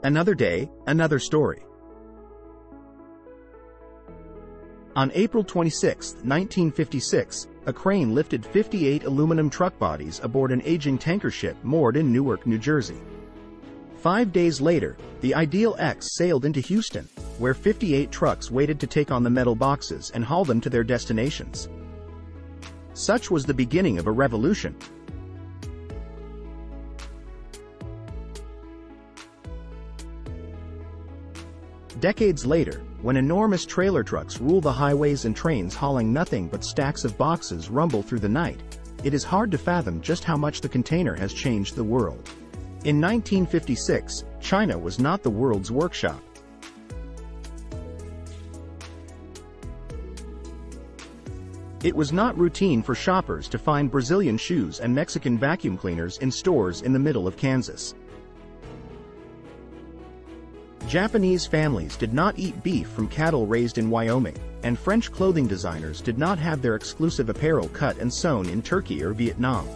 Another day, another story. On April 26, 1956, a crane lifted 58 aluminum truck bodies aboard an aging tanker ship moored in Newark, New Jersey. 5 days later, the Ideal X sailed into Houston, where 58 trucks waited to take on the metal boxes and haul them to their destinations. Such was the beginning of a revolution. Decades later, when enormous trailer trucks rule the highways and trains hauling nothing but stacks of boxes rumble through the night, it is hard to fathom just how much the container has changed the world. In 1956, China was not the world's workshop. It was not routine for shoppers to find Brazilian shoes and Mexican vacuum cleaners in stores in the middle of Kansas. Japanese families did not eat beef from cattle raised in Wyoming, and French clothing designers did not have their exclusive apparel cut and sewn in Turkey or Vietnam.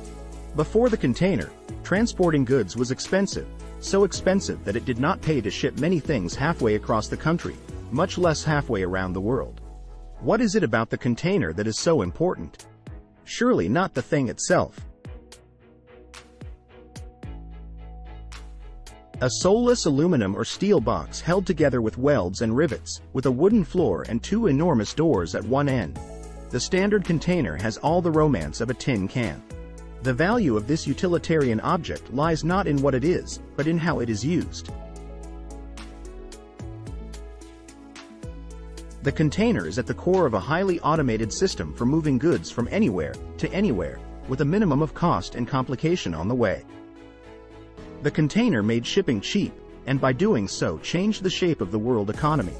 Before the container, transporting goods was expensive, so expensive that it did not pay to ship many things halfway across the country, much less halfway around the world. What is it about the container that is so important? Surely not the thing itself. A soulless aluminum or steel box held together with welds and rivets, with a wooden floor and two enormous doors at one end. The standard container has all the romance of a tin can. The value of this utilitarian object lies not in what it is, but in how it is used. The container is at the core of a highly automated system for moving goods from anywhere to anywhere, with a minimum of cost and complication on the way. The container made shipping cheap, and by doing so changed the shape of the world economy.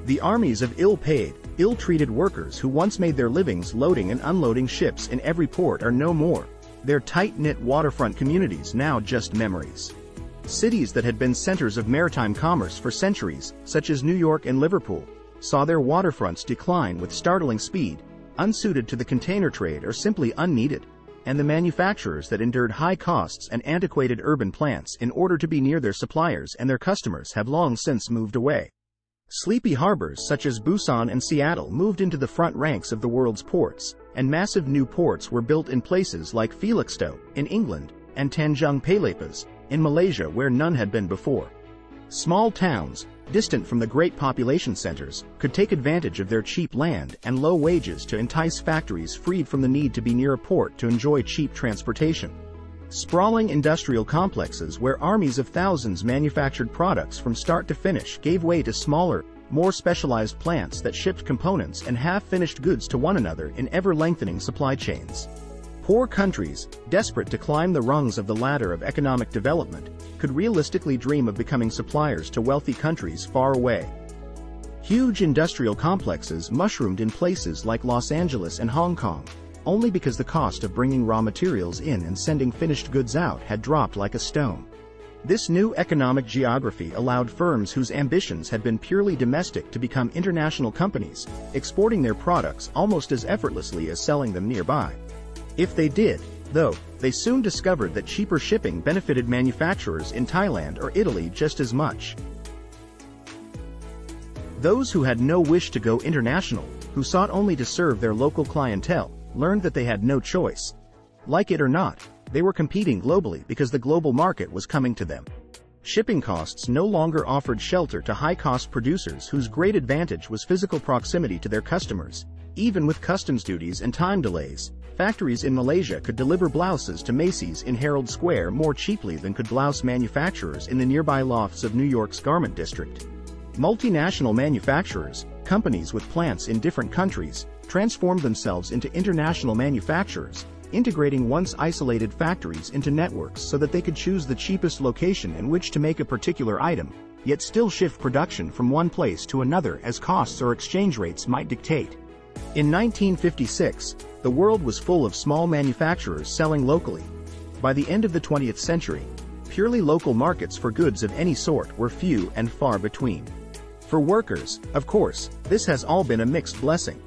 The armies of ill-paid, ill-treated workers who once made their livings loading and unloading ships in every port are no more, their tight-knit waterfront communities now just memories. Cities that had been centers of maritime commerce for centuries, such as New York and Liverpool, saw their waterfronts decline with startling speed, unsuited to the container trade or simply unneeded, and the manufacturers that endured high costs and antiquated urban plants in order to be near their suppliers and their customers have long since moved away. Sleepy harbors such as Busan and Seattle moved into the front ranks of the world's ports, and massive new ports were built in places like Felixstowe, in England, and Tanjung Pelepas, in Malaysia where none had been before. Small towns, distant from the great population centers, could take advantage of their cheap land and low wages to entice factories freed from the need to be near a port to enjoy cheap transportation. Sprawling industrial complexes where armies of thousands manufactured products from start to finish gave way to smaller, more specialized plants that shipped components and half-finished goods to one another in ever-lengthening supply chains. Poor countries, desperate to climb the rungs of the ladder of economic development, could realistically dream of becoming suppliers to wealthy countries far away. Huge industrial complexes mushroomed in places like Los Angeles and Hong Kong, only because the cost of bringing raw materials in and sending finished goods out had dropped like a stone. This new economic geography allowed firms whose ambitions had been purely domestic to become international companies, exporting their products almost as effortlessly as selling them nearby. If they did, though, they soon discovered that cheaper shipping benefited manufacturers in Thailand or Italy just as much. Those who had no wish to go international, who sought only to serve their local clientele, learned that they had no choice. Like it or not, they were competing globally because the global market was coming to them. Shipping costs no longer offered shelter to high-cost producers whose great advantage was physical proximity to their customers. Even with customs duties and time delays, factories in Malaysia could deliver blouses to Macy's in Herald Square more cheaply than could blouse manufacturers in the nearby lofts of New York's garment district. Multinational manufacturers, companies with plants in different countries, transformed themselves into international manufacturers, integrating once isolated factories into networks so that they could choose the cheapest location in which to make a particular item, yet still shift production from one place to another as costs or exchange rates might dictate. In 1956, the world was full of small manufacturers selling locally. By the end of the 20th century, purely local markets for goods of any sort were few and far between. For workers, of course, this has all been a mixed blessing.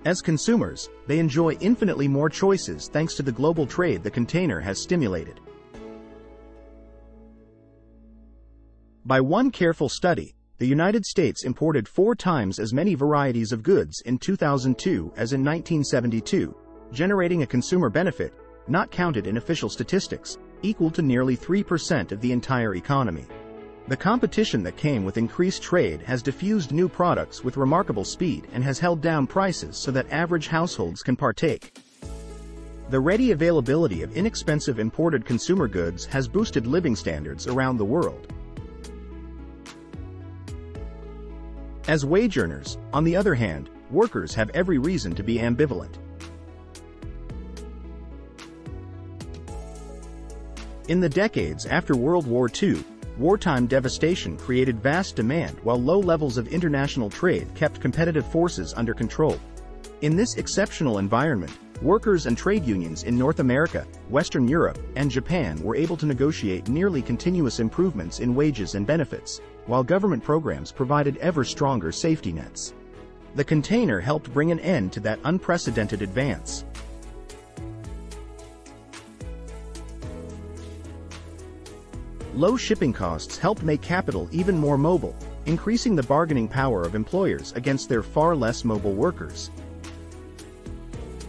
As consumers, they enjoy infinitely more choices thanks to the global trade the container has stimulated. By one careful study, the United States imported 4 times as many varieties of goods in 2002 as in 1972, generating a consumer benefit, not counted in official statistics, equal to nearly 3% of the entire economy. The competition that came with increased trade has diffused new products with remarkable speed and has held down prices so that average households can partake. The ready availability of inexpensive imported consumer goods has boosted living standards around the world. As wage earners, on the other hand, workers have every reason to be ambivalent. In the decades after World War II, wartime devastation created vast demand while low levels of international trade kept competitive forces under control. In this exceptional environment, workers and trade unions in North America, Western Europe, and Japan were able to negotiate nearly continuous improvements in wages and benefits, while government programs provided ever stronger safety nets. The container helped bring an end to that unprecedented advance. Low shipping costs helped make capital even more mobile, increasing the bargaining power of employers against their far less mobile workers.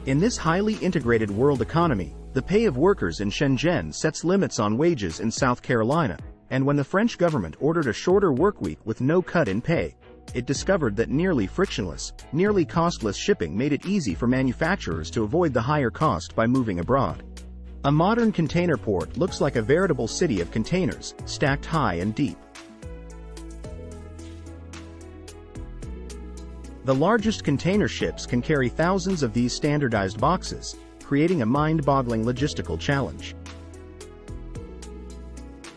In this highly integrated world economy, the pay of workers in Shenzhen sets limits on wages in South Carolina, and when the French government ordered a shorter workweek with no cut in pay, it discovered that nearly frictionless, nearly costless shipping made it easy for manufacturers to avoid the higher cost by moving abroad. A modern container port looks like a veritable city of containers, stacked high and deep. The largest container ships can carry thousands of these standardized boxes, creating a mind-boggling logistical challenge.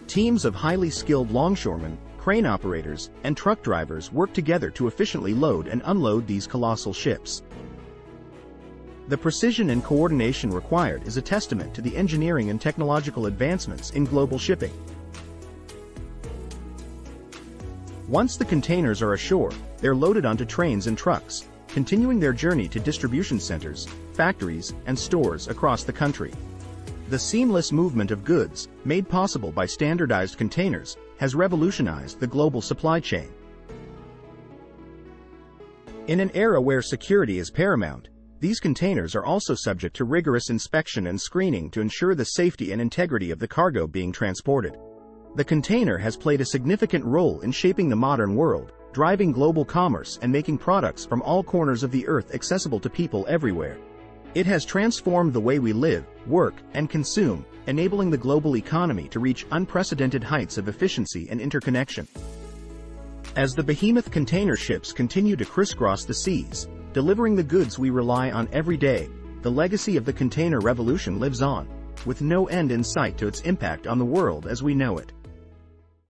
Teams of highly skilled longshoremen, crane operators, and truck drivers work together to efficiently load and unload these colossal ships. The precision and coordination required is a testament to the engineering and technological advancements in global shipping. Once the containers are ashore, they're loaded onto trains and trucks, continuing their journey to distribution centers, factories, and stores across the country. The seamless movement of goods, made possible by standardized containers, has revolutionized the global supply chain. In an era where security is paramount, these containers are also subject to rigorous inspection and screening to ensure the safety and integrity of the cargo being transported. The container has played a significant role in shaping the modern world, driving global commerce and making products from all corners of the earth accessible to people everywhere. It has transformed the way we live, work, and consume, enabling the global economy to reach unprecedented heights of efficiency and interconnection. As the behemoth container ships continue to crisscross the seas, delivering the goods we rely on every day, the legacy of the container revolution lives on, with no end in sight to its impact on the world as we know it.